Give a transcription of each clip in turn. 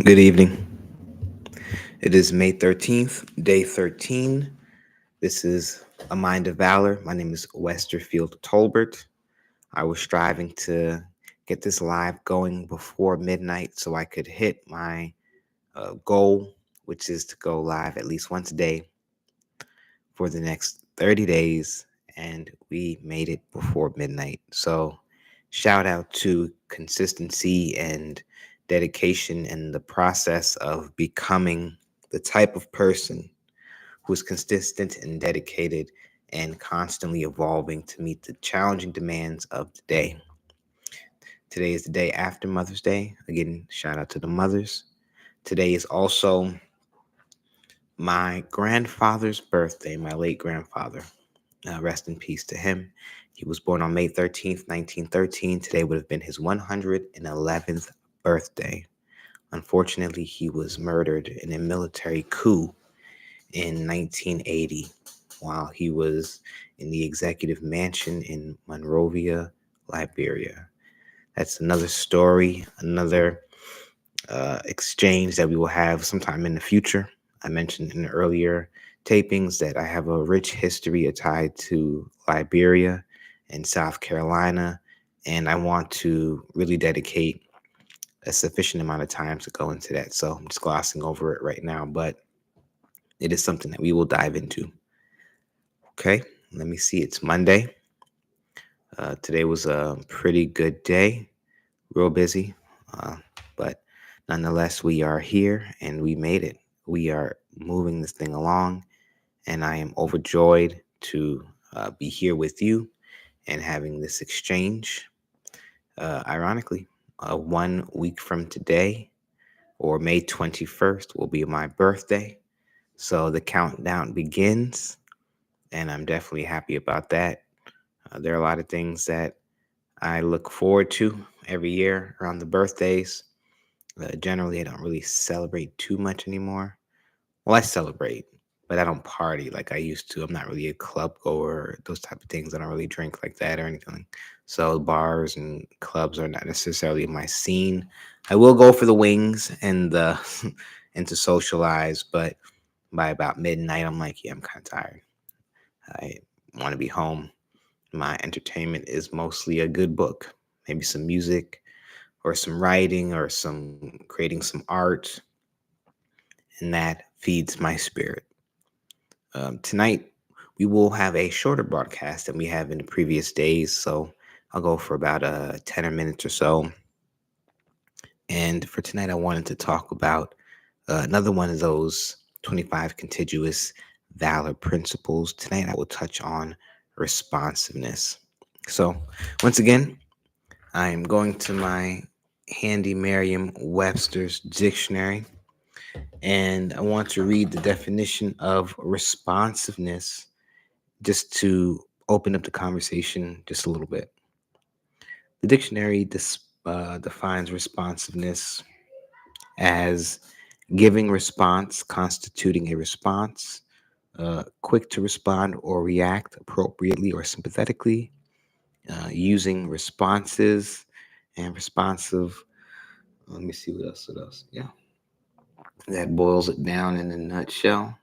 Good evening. It is May 13th, day 13. This is A Mind of Valor. My name is Westerfield Tolbert. I was striving to get this live going before midnight so I could hit my goal, which is to go live at least once a day for the next 30 days. And we made it before midnight. So, shout out to consistency and dedication in the process of becoming the type of person who is consistent and dedicated and constantly evolving to meet the challenging demands of the day. Today is the day after Mother's Day. Again, shout out to the mothers. Today is also my grandfather's birthday, my late grandfather. Rest in peace to him. He was born on May 13th, 1913. Today would have been his 111th birthday. Unfortunately, he was murdered in a military coup in 1980 while he was in the executive mansion in Monrovia, Liberia. That's another story, another exchange that we will have sometime in the future. I mentioned in the earlier tapings that I have a rich history tied to Liberia and South Carolina, and I want to really dedicate a sufficient amount of time to go into that. So I'm just glossing over it right now, but it is something that we will dive into. Okay, let me see. It's Monday. Today was a pretty good day, real busy, uh, but nonetheless, we are here and we made it. We are moving this thing along, and I am overjoyed to be here with you and having this exchange. Ironically, 1 week from today, or May 21st, will be my birthday. So the countdown begins, and I'm definitely happy about that. There are a lot of things that I look forward to every year around the birthdays. Generally, I don't really celebrate too much anymore. Well, I celebrate, but I don't party like I used to. I'm not really a club goer, those type of things. I don't really drink like that or anything. So bars and clubs are not necessarily my scene. I will go for the wings and the and to socialize, but by about midnight, I'm like, yeah, I'm kind of tired. I want to be home. My entertainment is mostly a good book, maybe some music or some writing or some creating some art, and that feeds my spirit. Tonight, we will have a shorter broadcast than we have in the previous days, so I'll go for about 10 minutes or so. And for tonight, I wanted to talk about another one of those 25 contiguous valor principles. Tonight, I will touch on responsiveness. So, once again, I'm going to my handy Merriam Webster's dictionary, and I want to read the definition of responsiveness just to open up the conversation just a little bit. The dictionary defines responsiveness as giving response, constituting a response, quick to respond or react appropriately or sympathetically, using responses and responsive. Let me see what else. What else? Yeah, that boils it down in a nutshell.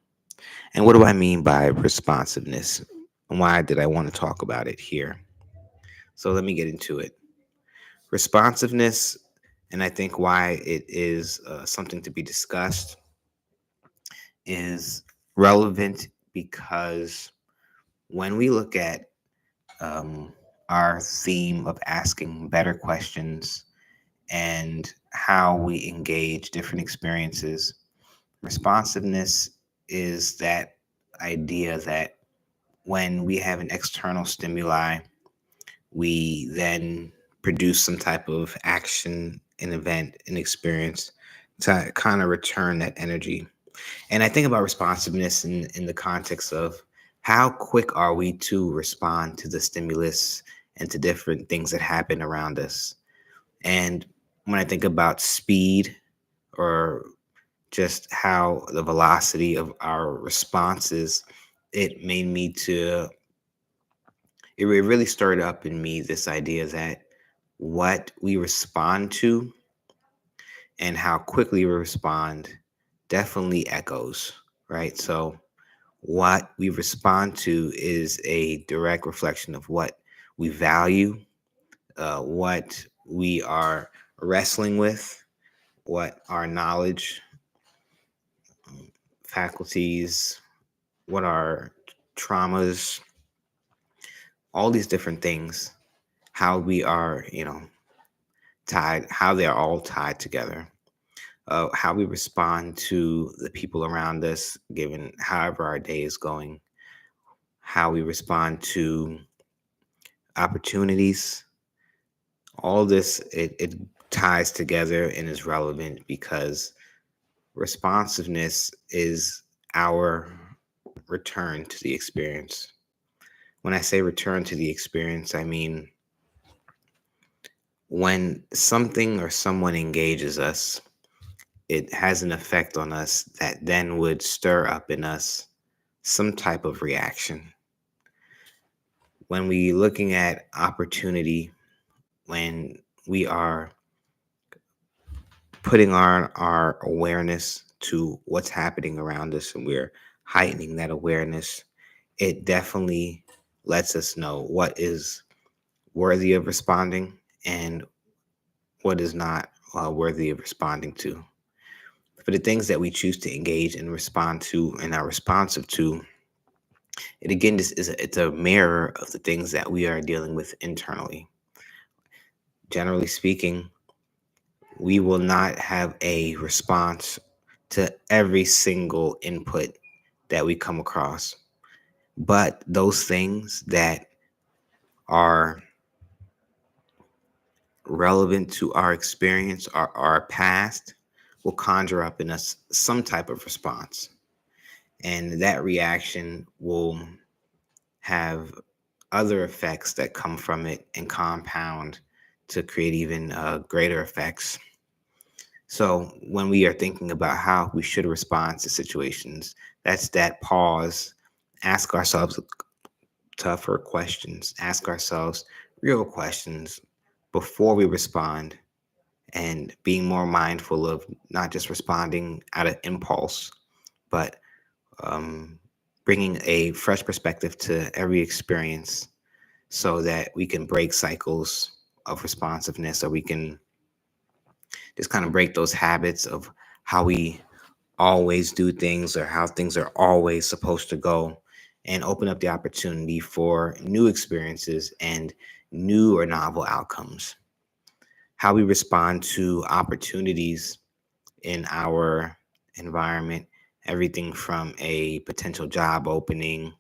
And what do I mean by responsiveness? And why did I want to talk about it here? So let me get into it. Responsiveness, and I think why it is something to be discussed, is relevant because when we look at um, our theme of asking better questions and how we engage different experiences, responsiveness is that idea that when we have an external stimuli, we then produce some type of action, an event, an experience to kind of return that energy. And I think about responsiveness in the context of how quick are we to respond to the stimulus and to different things that happen around us. And when I think about speed or just how the velocity of our responses, it made me to it really stirred up in me this idea that what we respond to and how quickly we respond definitely echoes, right? So what we respond to is a direct reflection of what we value, what we are wrestling with, what our knowledge, faculties, what our traumas, all these different things, how we are, tied, how they are all tied together, how we respond to the people around us, given however our day is going, how we respond to opportunities. All this, it ties together and is relevant because responsiveness is our return to the experience. When I say return to the experience, I mean when something or someone engages us, it has an effect on us that then would stir up in us some type of reaction. When we looking at opportunity, when we are putting our awareness to what's happening around us and we're heightening that awareness, it definitely lets us know what is worthy of responding and what is not worthy of responding to. For the things that we choose to engage and respond to and are responsive to, it again just is it's a mirror of the things that we are dealing with internally. Generally speaking, we will not have a response to every single input that we come across. But those things that are relevant to our experience or our past will conjure up in us some type of response. And that reaction will have other effects that come from it and compound to create even greater effects. So when we are thinking about how we should respond to situations, that's that pause, ask ourselves tougher questions, ask ourselves real questions before we respond, and being more mindful of not just responding out of impulse, but um, bringing a fresh perspective to every experience so that we can break cycles of responsiveness, or we can just kind of break those habits of how we always do things or how things are always supposed to go, and open up the opportunity for new experiences and new or novel outcomes. How we respond to opportunities in our environment, everything from a potential job opening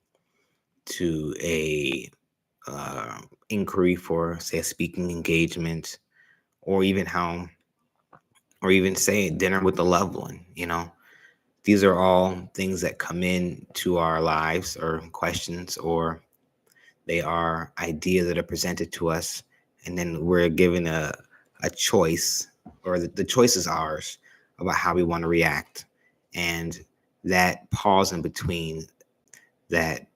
to a inquiry for, say, a speaking engagement, or even how, or even say dinner with a loved one. These are all things that come in to our lives, or questions, or they are ideas that are presented to us, and then we're given a choice, or the choice is ours about how we want to react. And that pause in between, that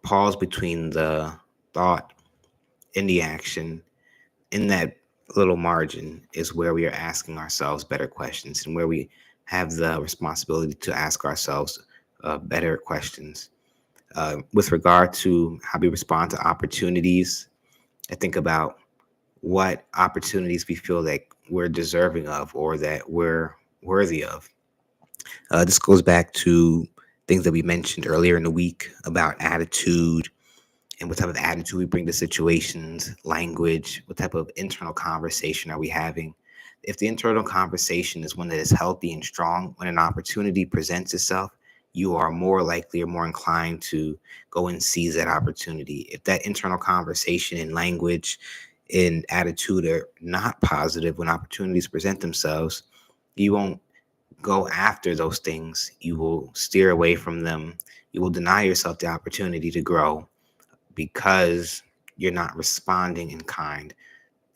pause between the thought and the action, in that little margin is where we are asking ourselves better questions, and where we have the responsibility to ask ourselves better questions. With regard to how we respond to opportunities, I think about what opportunities we feel like we're deserving of or that we're worthy of. This goes back to things that we mentioned earlier in the week about attitude, and what type of attitude we bring to situations, language, what type of internal conversation are we having. If the internal conversation is one that is healthy and strong, when an opportunity presents itself, you are more likely or more inclined to go and seize that opportunity. If that internal conversation and language and attitude are not positive when opportunities present themselves, you won't go after those things. You will steer away from them. You will deny yourself the opportunity to grow because you're not responding in kind,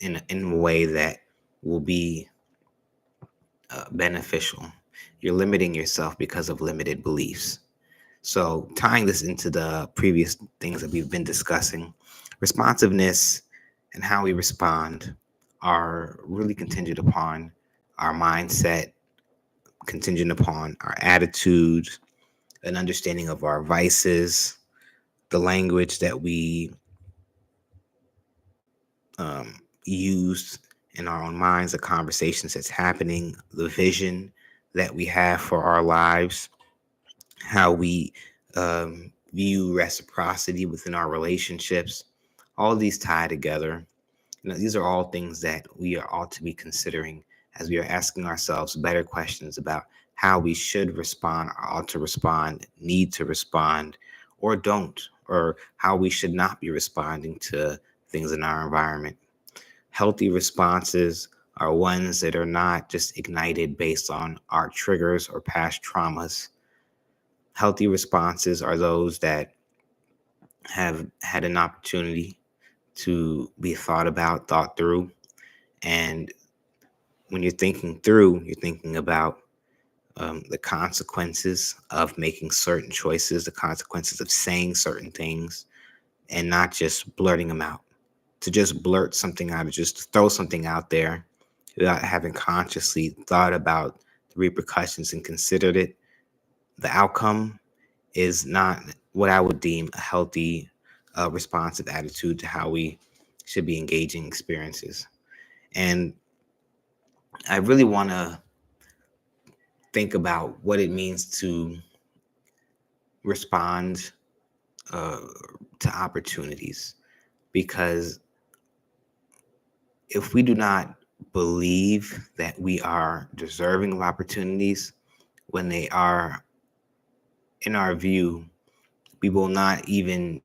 in a way that will be beneficial. You're limiting yourself because of limited beliefs. So, tying this into the previous things that we've been discussing, responsiveness and how we respond are really contingent upon our mindset, contingent upon our attitude, an understanding of our vices, the language that we use in our own minds, the conversations that's happening, the vision that we have for our lives, how we view reciprocity within our relationships. All these tie together. These are all things that we are ought to be considering as we are asking ourselves better questions about how we should respond, ought to respond, need to respond, or don't, or how we should not be responding to things in our environment. Healthy responses are ones that are not just ignited based on our triggers or past traumas. Healthy responses are those that have had an opportunity to be thought about, thought through. And when you're thinking through, you're thinking about the consequences of making certain choices, the consequences of saying certain things, and not just blurting them out. To just blurt something out, or just throw something out there without having consciously thought about the repercussions and considered it, the outcome is not what I would deem a healthy, responsive attitude to how we should be engaging experiences. And I really want to think about what it means to respond uh, to opportunities. Because if we do not believe that we are deserving of opportunities when they are in our view, we will not even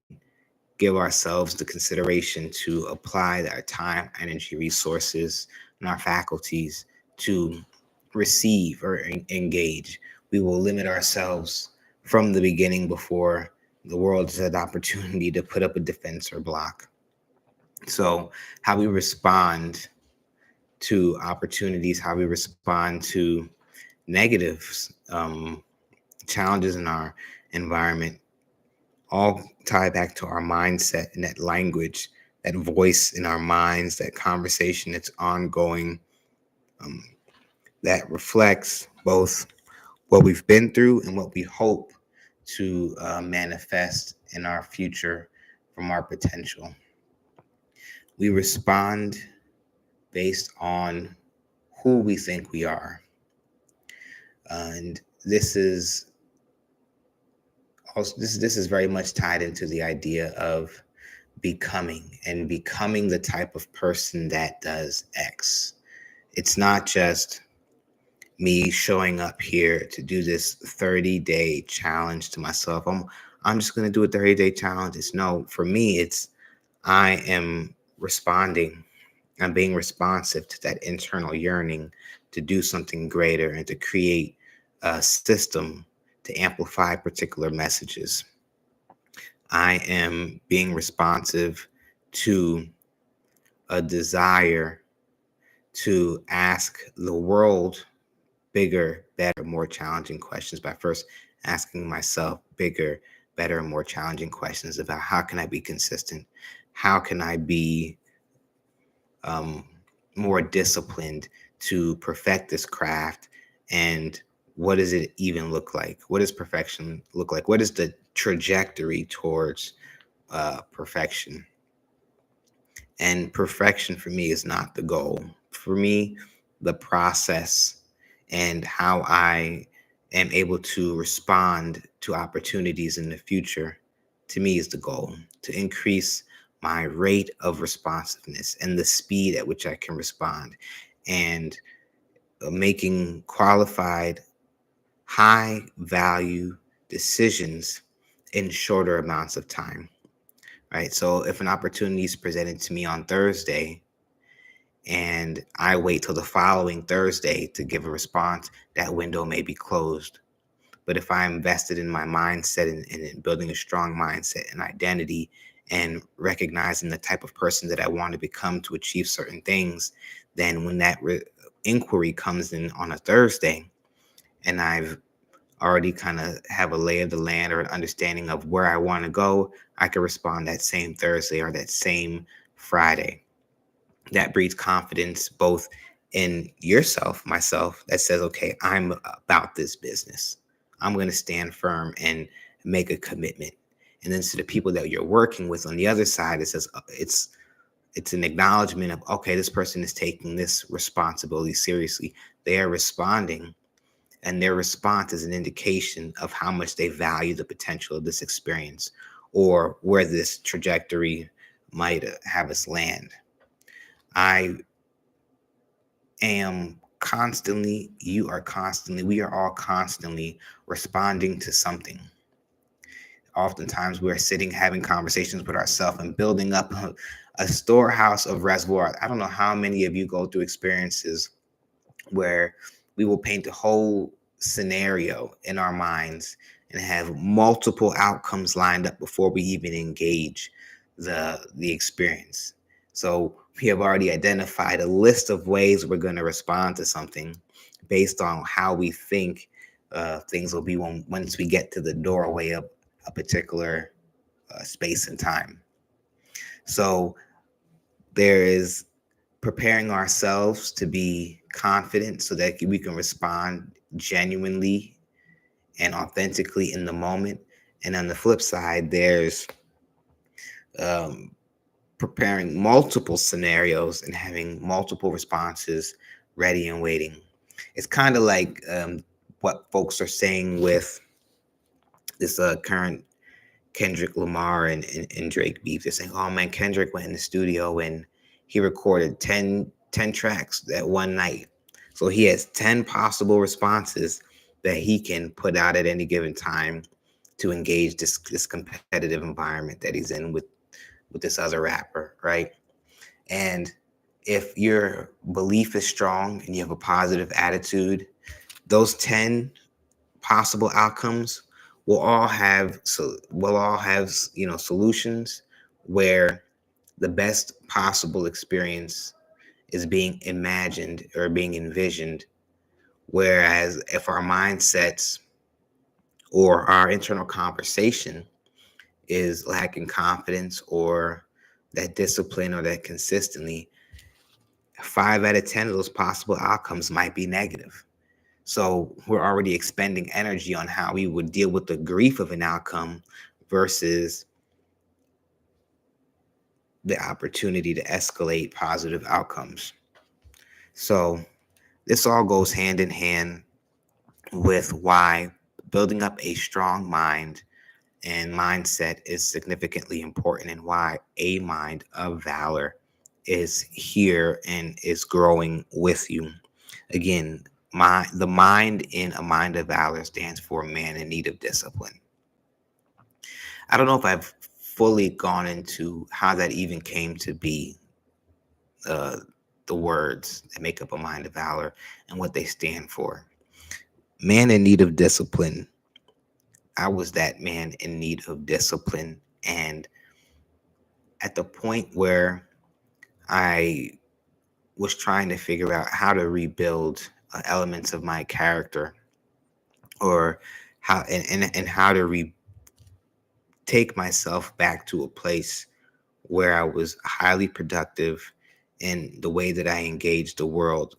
give ourselves the consideration to apply our time, energy, resources, and our faculties to receive or engage. We will limit ourselves from the beginning before the world has had opportunity to put up a defense or block. So, how we respond to opportunities, how we respond to negatives, challenges in our environment, all tie back to our mindset and that language, that voice in our minds, that conversation that's ongoing, um, that reflects both what we've been through and what we hope to manifest in our future from our potential. We respond based on who we think we are. And this is very much tied into the idea of becoming the type of person that does X. It's not just me showing up here to do this 30-day challenge to myself. I'm just going to do a 30-day challenge. It's no, for me, it's I am responding. I'm being responsive to that internal yearning to do something greater and to create a system to amplify particular messages. I am being responsive to a desire to ask the world bigger, better, more challenging questions by first asking myself bigger, better, and more challenging questions about how can I be consistent? How can I be um, more disciplined to perfect this craft? And what does it even look like? What does perfection look like? What is the trajectory towards perfection? And perfection for me is not the goal. For me, the process and how I am able to respond to opportunities in the future, to me, is the goal. To increase my rate of responsiveness and the speed at which I can respond, and making qualified, high value decisions in shorter amounts of time. Right. So if an opportunity is presented to me on Thursday and I wait till the following Thursday to give a response, that window may be closed. But if I'm invested in my mindset and in building a strong mindset and identity and recognizing the type of person that I want to become to achieve certain things, then when that inquiry comes in on a Thursday and I've already kind of have a lay of the land or an understanding of where I want to go, I can respond that same Thursday or that same Friday. That breeds confidence both in yourself, myself, that says, okay, I'm about this business. I'm going to stand firm and make a commitment. And then to the people that you're working with on the other side, it says it's an acknowledgement of, okay, this person is taking this responsibility seriously. They are responding, and their response is an indication of how much they value the potential of this experience or where this trajectory might have us land. I am constantly, you are constantly, we are all constantly responding to something. Oftentimes we're sitting having conversations with ourselves and building up a storehouse of reservoir. I don't know how many of you go through experiences where we will paint a whole scenario in our minds and have multiple outcomes lined up before we even engage the experience. So we have already identified a list of ways we're going to respond to something based on how we think things will be once we get to the doorway of a particular space and time. So there is preparing ourselves to be confident so that we can respond genuinely and authentically in the moment. And on the flip side, there's um, preparing multiple scenarios and having multiple responses ready and waiting. It's kind of like what folks are saying with this current Kendrick Lamar and Drake beef. They're saying, oh man, Kendrick went in the studio and he recorded 10 tracks that one night. So he has 10 possible responses that he can put out at any given time to engage this competitive environment that he's in with this other rapper, right? And if your belief is strong and you have a positive attitude, those 10 possible outcomes will all have solutions where the best possible experience is being imagined or being envisioned. Whereas if our mindsets or our internal conversation is lacking confidence or that discipline or that consistently, 5 out of 10 of those possible outcomes might be negative. So we're already expending energy on how we would deal with the grief of an outcome versus the opportunity to escalate positive outcomes. So this all goes hand in hand with why building up a strong mind and mindset is significantly important, and why a mind of valor is here and is growing with you. Again, the mind in a mind of valor stands for man in need of discipline. I don't know if I've fully gone into how that even came to be, uh, the words that make up a mind of valor and what they stand for. Man in need of discipline. I was that man in need of discipline. And at the point where I was trying to figure out how to rebuild elements of my character, or how and how to take myself back to a place where I was highly productive in the way that I engaged the world.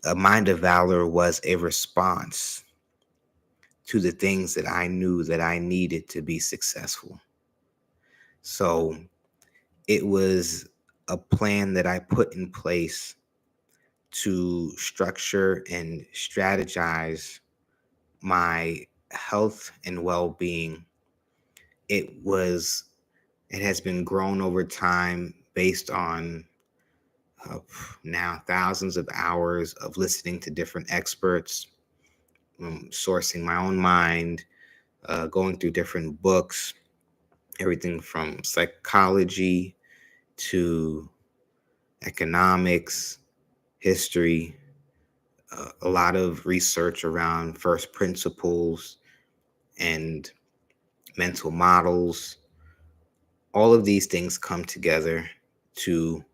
A mind of valor was a response to the things that I knew that I needed to be successful. So it was a plan that I put in place to structure and strategize my health and well-being. It was it has been grown over time based on uh, now thousands of hours of listening to different experts, sourcing my own mind, going through different books, everything from psychology to economics, history, a lot of research around first principles and mental models. All of these things come together to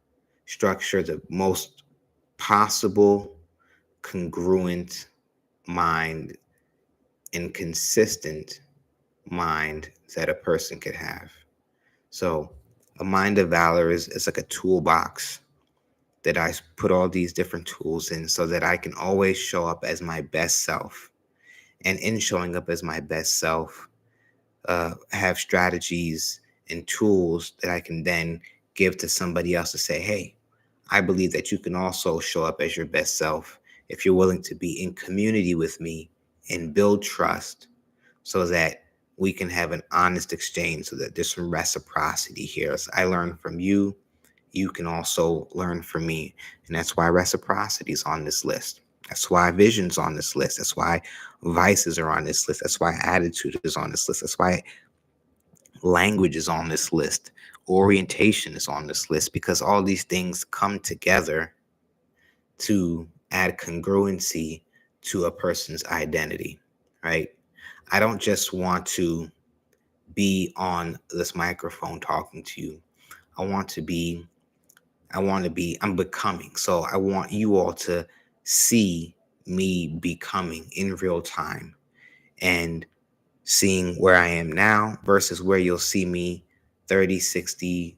structure the most possible congruent mind and consistent mind that a person could have. So a mind of valor is like a toolbox that I put all these different tools in so that I can always show up as my best self. And in showing up as my best self, have strategies and tools that I can then give to somebody else to say, hey, I believe that you can also show up as your best self if you're willing to be in community with me and build trust so that we can have an honest exchange, so that there's some reciprocity here. As I learn from you, you can also learn from me. And that's why reciprocity is on this list. That's why vision's on this list. That's why vices are on this list. That's why attitude is on this list. That's why language is on this list. Orientation is on this list, because all these things come together to add congruency to a person's identity, right? I don't just want to be on this microphone talking to you. I want to be, I'm becoming. So I want you all to see me becoming in real time, and seeing where I am now versus where you'll see me 30, 60,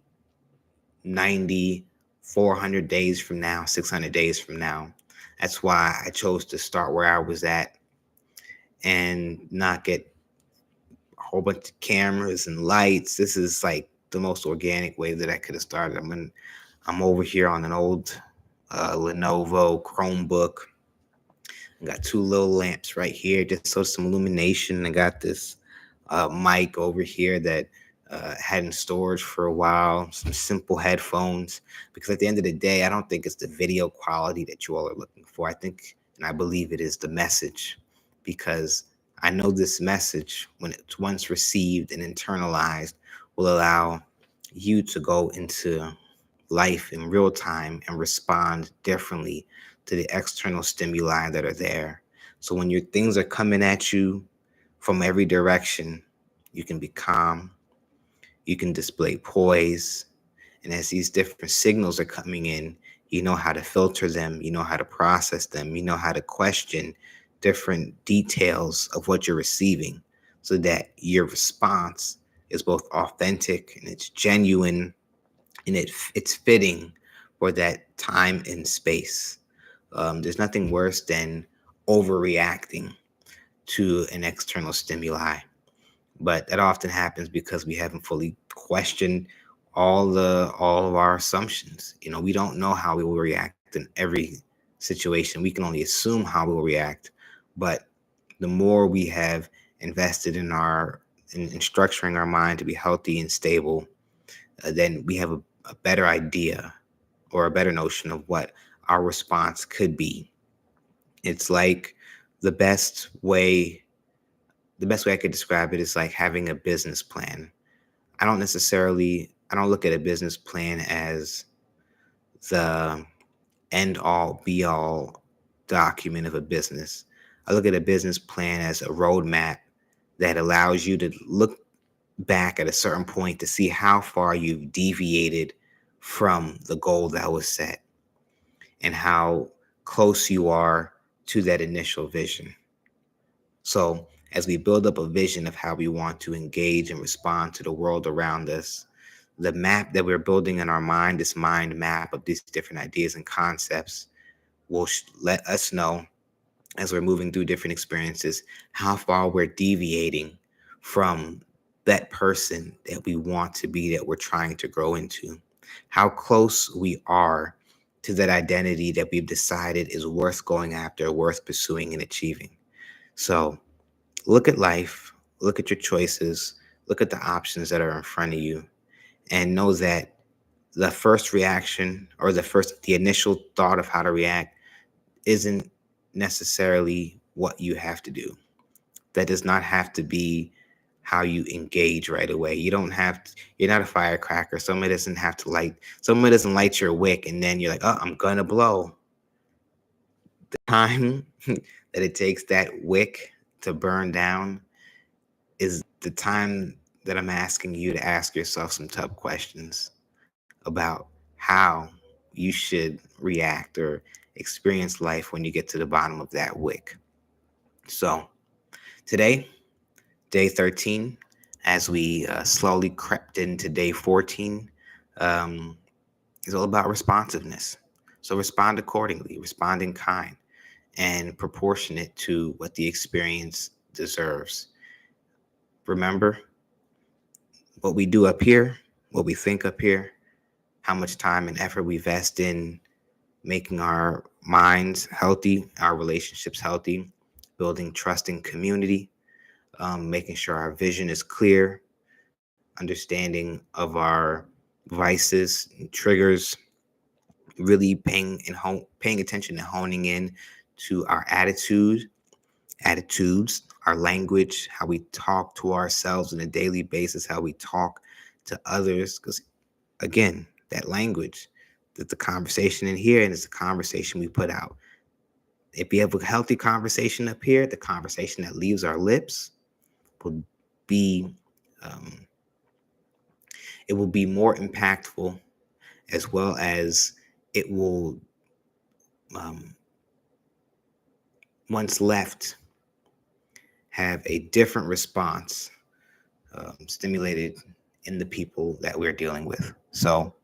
90, 400 days from now, 600 days from now. That's why I chose to start where I was at and not get a whole bunch of cameras and lights. This is like the most organic way that I could have started. I'm over here on an old Lenovo Chromebook. I got two little lamps right here, just so some illumination. I got this mic over here that had in storage for a while, some simple headphones, because at the end of the day, I don't think it's the video quality that you all are looking for. I think, and I believe it is the message, because I know this message, when it's once received and internalized, will allow you to go into life in real time and respond differently to the external stimuli that are there. So when your things are coming at you from every direction, you can be calm, you can display poise, and as these different signals are coming in, you know how to filter them, you know how to process them, you know how to question different details of what you're receiving, so that your response is both authentic and it's genuine, and it's fitting for that time and space. There's nothing worse than overreacting to an external stimuli, but that often happens because we haven't fully questioned all of our assumptions. You know, we don't know how we will react in every situation. We can only assume how we will react, but the more we have invested in structuring our mind to be healthy and stable, then we have a better idea or a better notion of what our response could be. It's like the best way the best way I could describe it is like having a business plan. I don't look at a business plan as the end all be all document of a business. I look at a business plan as a roadmap that allows you to look back at a certain point to see how far you've deviated from the goal that was set, and how close you are to that initial vision. So, as we build up a vision of how we want to engage and respond to the world around us, the map that we're building in our mind, this mind map of these different ideas and concepts, will let us know, as we're moving through different experiences, how far we're deviating from that person that we want to be, that we're trying to grow into, how close we are to that identity that we've decided is worth going after, worth pursuing and achieving. So, look at life, look at your choices, look at the options that are in front of you, and know that the first reaction, or the initial thought of how to react, isn't necessarily what you have to do. That does not have to be how you engage right away. You don't have to, you're not a firecracker. Someone doesn't light your wick and then you're like, oh, I'm gonna blow. The time that it takes that wick to burn down is the time that I'm asking you to ask yourself some tough questions about how you should react or experience life when you get to the bottom of that wick. So, today, day 13, as we slowly crept into day 14, is all about responsiveness. So respond accordingly, respond in kind and proportionate to what the experience deserves. Remember, what we do up here, what we think up here, how much time and effort we invest in making our minds healthy, our relationships healthy, building trust and community, making sure our vision is clear, understanding of our vices and triggers, really paying attention and honing in to our attitudes, our language, how we talk to ourselves on a daily basis, how we talk to others. Because again, that language, that the conversation in here and it's a conversation we put out. If we have a healthy conversation up here, the conversation that leaves our lips will be um, it will be more impactful, as well as it will um, once left have a different response stimulated in the people that we're dealing with. So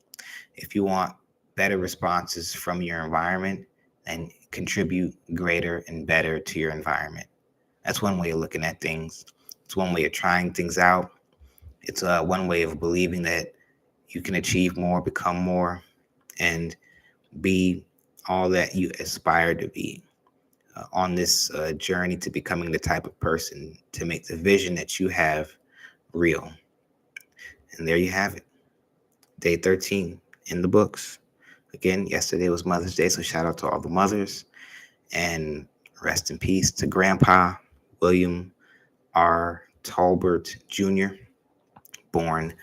if you want better responses from your environment, then contribute greater and better to your environment. That's one way of looking at things. It's one way of trying things out. It's one way of believing that you can achieve more, become more, and be all that you aspire to be on this journey to becoming the type of person to make the vision that you have real. And there you have it. Day 13 in the books. Again, yesterday was Mother's Day, so shout out to all the mothers. And rest in peace to Grandpa William R. Tolbert Jr., born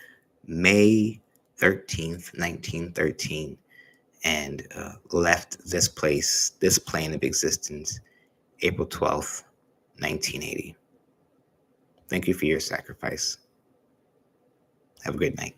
May 13th, 1913, and left this plane of existence, April 12th, 1980. Thank you for your sacrifice. Have a great night.